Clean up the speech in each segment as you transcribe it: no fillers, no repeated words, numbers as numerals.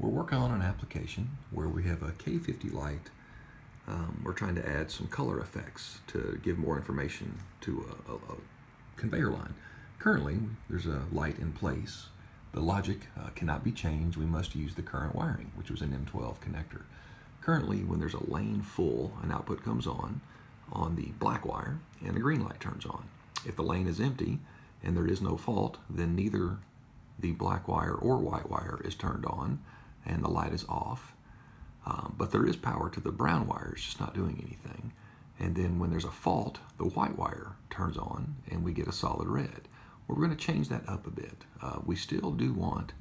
We're working on an application where we have a K50 light. We're trying to add some color effects to give more information to a conveyor line. Currently, there's a light in place. The logic cannot be changed. We must use the current wiring, which was an M12 connector. Currently, when there's a lane full, an output comes on the black wire and a green light turns on. If the lane is empty and there is no fault, then neither the black wire or white wire is turned on and the light is off. But there is power to the brown wire, it's just not doing anything. And then when there's a fault, the white wire turns on and we get a solid red. We're going to change that up a bit. We still do want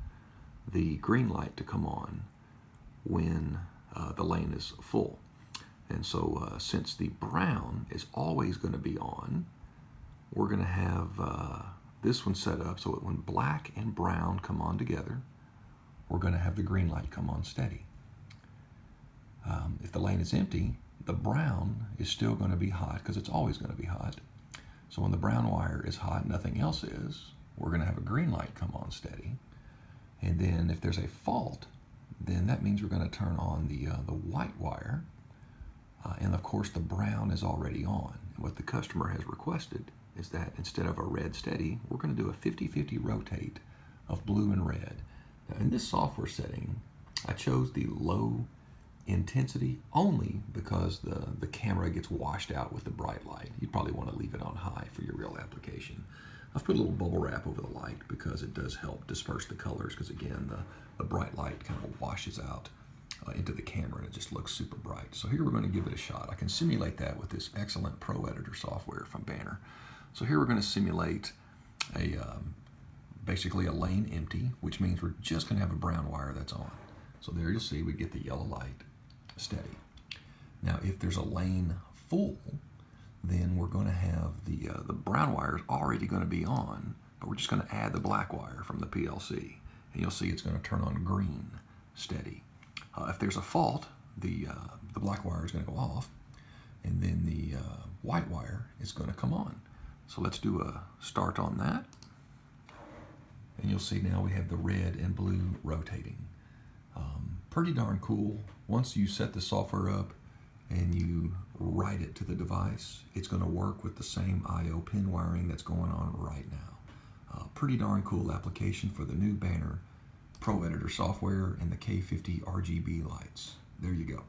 the green light to come on when the lane is full. And so since the brown is always going to be on, we're going to have this one set up so that when black and brown come on together, we're going to have the green light come on steady. If the lane is empty, the brown is still going to be hot because it's always going to be hot. So when the brown wire is hot, nothing else is, we're going to have a green light come on steady. And then if there's a fault, then that means we're going to turn on the white wire. And of course the brown is already on. And what the customer has requested is that instead of a red steady, we're going to do a 50-50 rotate of blue and red. Now in this software setting, I chose the low intensity only because the camera gets washed out with the bright light. You probably want to leave it on high for your real application. I've put a little bubble wrap over the light because it does help disperse the colors, because again the bright light kind of washes out into the camera and it just looks super bright. So here we're going to give it a shot. I can simulate that with this excellent Pro Editor software from Banner. So here we're going to simulate basically a lane empty, which means we're just going to have a brown wire that's on. So there you'll see we get the yellow light steady. Now if there's a lane full, then we're going to have the brown wire is already going to be on, but we're just going to add the black wire from the PLC. And you'll see it's going to turn on green steady. If there's a fault, the black wire is going to go off, and then the white wire is going to come on. So let's do a start on that. And you'll see now we have the red and blue rotating. Pretty darn cool. Once you set the software up and you write it to the device, it's going to work with the same I/O pin wiring that's going on right now. Pretty darn cool application for the new Banner Pro Editor software and the K50RGB lights. There you go.